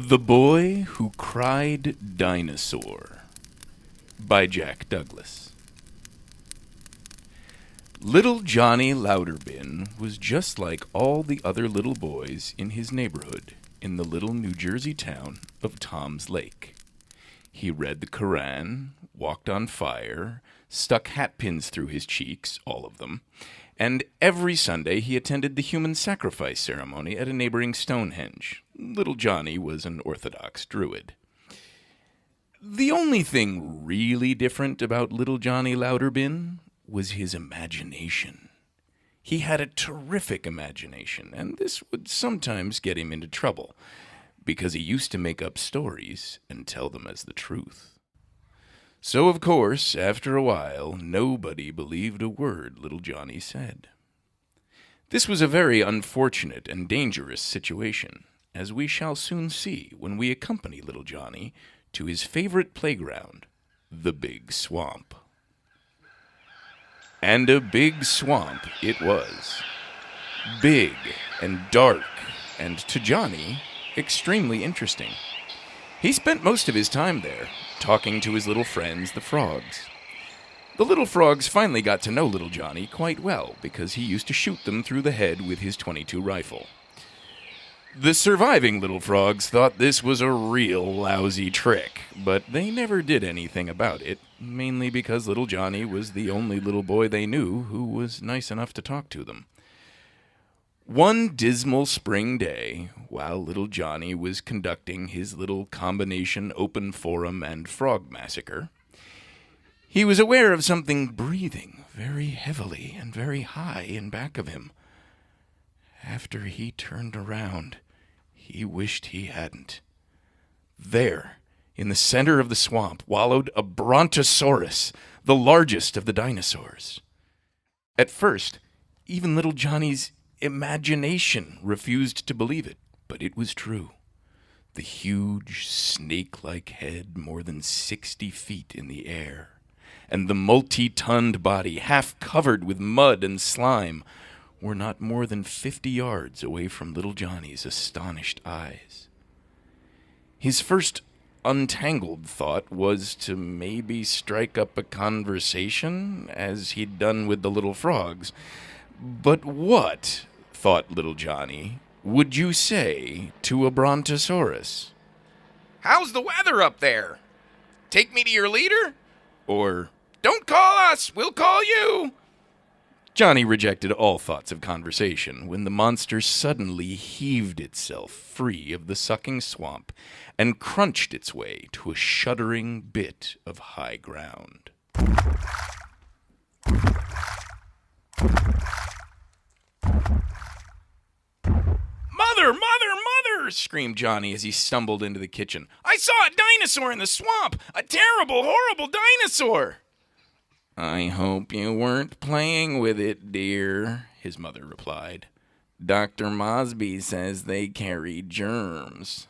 The Boy Who Cried Dinosaur by Jack Douglas. Little Johnny Louderbin was just like all the other little boys in his neighborhood in the little New Jersey town of Tom's Lake. He read the Koran, walked on fire, stuck hatpins through his cheeks, all of them, and every Sunday he attended the human sacrifice ceremony at a neighboring Stonehenge. Little Johnny was an Orthodox Druid. The only thing really different about little Johnny Louderbin was his imagination. He had a terrific imagination, and this would sometimes get him into trouble, because he used to make up stories and tell them as the truth. So, of course, after a while, nobody believed a word little Johnny said. This was a very unfortunate and dangerous situation, as we shall soon see when we accompany little Johnny to his favorite playground, the Big Swamp. And a big swamp it was. Big and dark, and to Johnny, extremely interesting. He spent most of his time there, talking to his little friends, the frogs. The little frogs finally got to know little Johnny quite well, because he used to shoot them through the head with his .22 rifle. The surviving little frogs thought this was a real lousy trick, but they never did anything about it, mainly because little Johnny was the only little boy they knew who was nice enough to talk to them. One dismal spring day, while little Johnny was conducting his little combination open forum and frog massacre, he was aware of something breathing very heavily and very high in back of him. After he turned around, he wished he hadn't. There, in the center of the swamp, wallowed a brontosaurus, the largest of the dinosaurs. At first, even little Johnny's imagination refused to believe it, but it was true. The huge, snake-like head more than 60 feet in the air, and the multi-tonned body, half covered with mud and slime, were not more than 50 yards away from little Johnny's astonished eyes. His first untangled thought was to maybe strike up a conversation, as he'd done with the little frogs. But what, thought little Johnny, would you say to a brontosaurus? How's the weather up there? Take me to your leader? Or, Don't call us, we'll call you. Johnny rejected all thoughts of conversation when the monster suddenly heaved itself free of the sucking swamp and crunched its way to a shuddering bit of high ground. Mother, screamed Johnny as he stumbled into the kitchen. I saw a dinosaur in the swamp! A terrible, horrible dinosaur! I hope you weren't playing with it, dear, his mother replied. Dr. Mosby says they carry germs.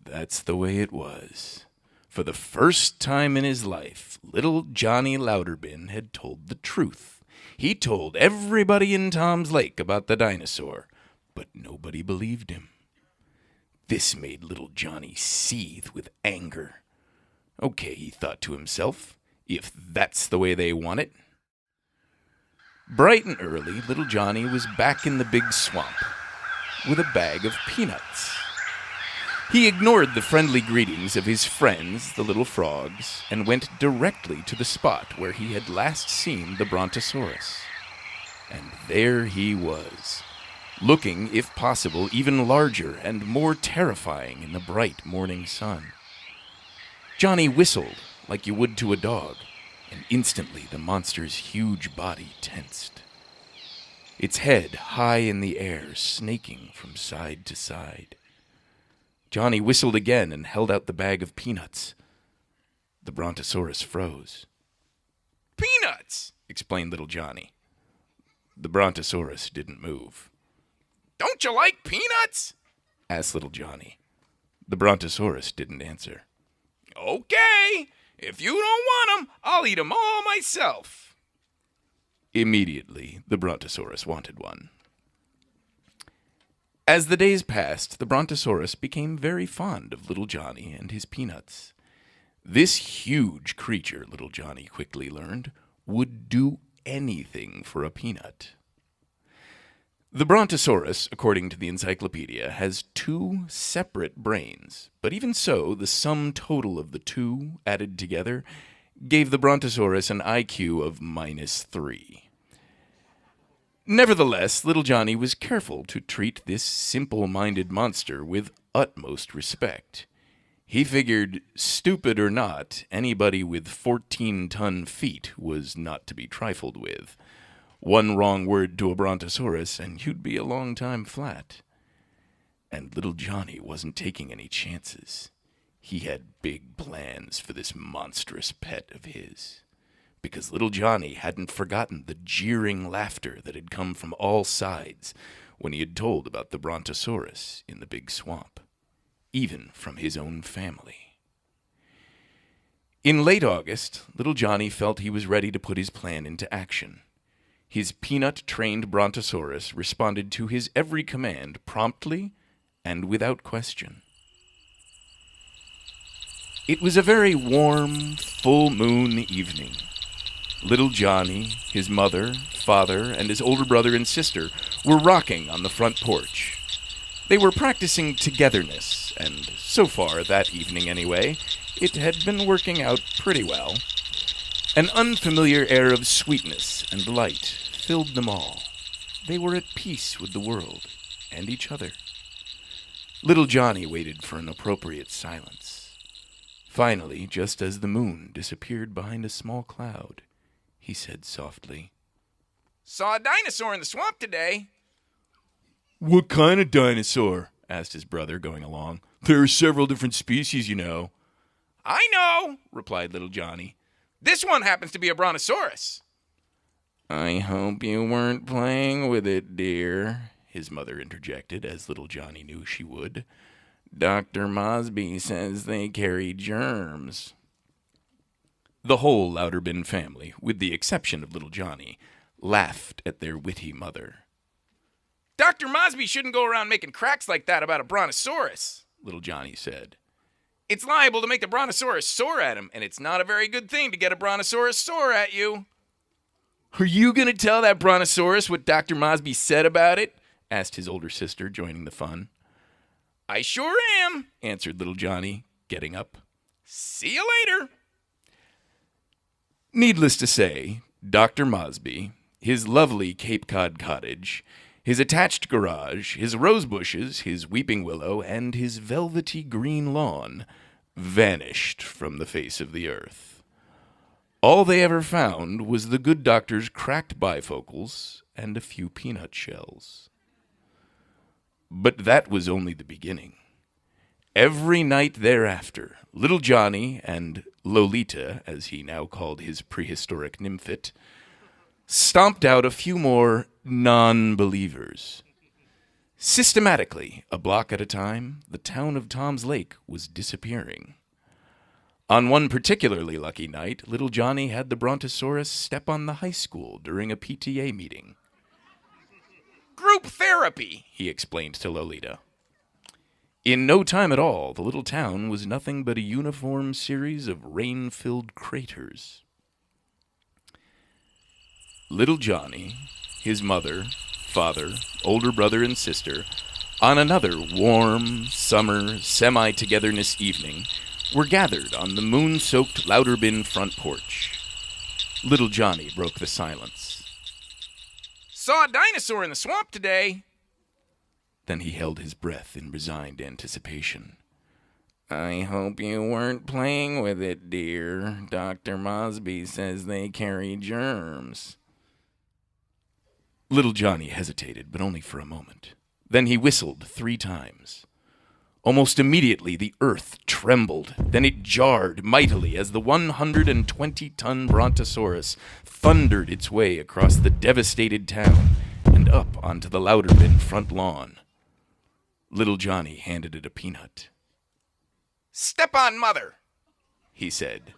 That's the way it was. For the first time in his life, little Johnny Louderbin had told the truth. He told everybody in Tom's Lake about the dinosaur, but nobody believed him. This made little Johnny seethe with anger. Okay, he thought to himself, if that's the way they want it. Bright and early, little Johnny was back in the big swamp with a bag of peanuts. He ignored the friendly greetings of his friends, the little frogs, and went directly to the spot where he had last seen the brontosaurus. And there he was, looking, if possible, even larger and more terrifying in the bright morning sun. Johnny whistled like you would to a dog, and instantly the monster's huge body tensed. Its head high in the air, snaking from side to side. Johnny whistled again and held out the bag of peanuts. The brontosaurus froze. Peanuts, explained little Johnny. The brontosaurus didn't move. Don't you like peanuts? Asked little Johnny. The brontosaurus didn't answer. Okay, if you don't want 'em, I'll eat 'em all myself. Immediately, the brontosaurus wanted one. As the days passed, the brontosaurus became very fond of little Johnny and his peanuts. This huge creature, little Johnny quickly learned, would do anything for a peanut. The brontosaurus, according to the encyclopedia, has 2 separate brains, but even so, the sum total of the 2 added together gave the brontosaurus an IQ of -3. Nevertheless, little Johnny was careful to treat this simple-minded monster with utmost respect. He figured, stupid or not, anybody with 14-ton feet was not to be trifled with. One wrong word to a brontosaurus, and you'd be a long time flat. And little Johnny wasn't taking any chances. He had big plans for this monstrous pet of his. Because little Johnny hadn't forgotten the jeering laughter that had come from all sides when he had told about the brontosaurus in the big swamp, even from his own family. In late August, little Johnny felt he was ready to put his plan into action. His peanut-trained brontosaurus responded to his every command promptly and without question. It was a very warm, full-moon evening. Little Johnny, his mother, father, and his older brother and sister were rocking on the front porch. They were practicing togetherness, and so far, that evening anyway, it had been working out pretty well. An unfamiliar air of sweetness and light filled them all. They were at peace with the world and each other. Little Johnny waited for an appropriate silence. Finally, just as the moon disappeared behind a small cloud, he said softly, Saw a dinosaur in the swamp today. "What kind of dinosaur?" asked his brother, going along. "There are several different species, you know." I know, replied little Johnny. This one happens to be a brontosaurus. "I hope you weren't playing with it, dear," his mother interjected, as little Johnny knew she would. "Dr. Mosby says they carry germs." The whole Louderben family, with the exception of little Johnny, laughed at their witty mother. Dr. Mosby shouldn't go around making cracks like that about a brontosaurus, little Johnny said. It's liable to make the brontosaurus sore at him, and it's not a very good thing to get a brontosaurus sore at you. "Are you going to tell that brontosaurus what Dr. Mosby said about it?" asked his older sister, joining the fun. I sure am, answered little Johnny, getting up. See you later. Needless to say, Dr. Mosby, his lovely Cape Cod cottage, his attached garage, his rose bushes, his weeping willow, and his velvety green lawn vanished from the face of the earth. All they ever found was the good doctor's cracked bifocals and a few peanut shells. But that was only the beginning. Every night thereafter, little Johnny and Lolita, as he now called his prehistoric nymphet, stomped out a few more non-believers. Systematically, a block at a time, the town of Tom's Lake was disappearing. On one particularly lucky night, little Johnny had the brontosaurus step on the high school during a PTA meeting. Group therapy, he explained to Lolita. In no time at all, the little town was nothing but a uniform series of rain-filled craters. Little Johnny, his mother, father, older brother, and sister, on another warm, summer, semi-togetherness evening, were gathered on the moon-soaked Louderben front porch. Little Johnny broke the silence. Saw a dinosaur in the swamp today. Then he held his breath in resigned anticipation. I hope you weren't playing with it, dear. Dr. Mosby says they carry germs. Little Johnny hesitated, but only for a moment. Then he whistled 3 times. Almost immediately, the earth trembled. Then it jarred mightily as the 120-ton brontosaurus thundered its way across the devastated town and up onto the Louderben front lawn. Little Johnny handed it a peanut. Step on mother, he said.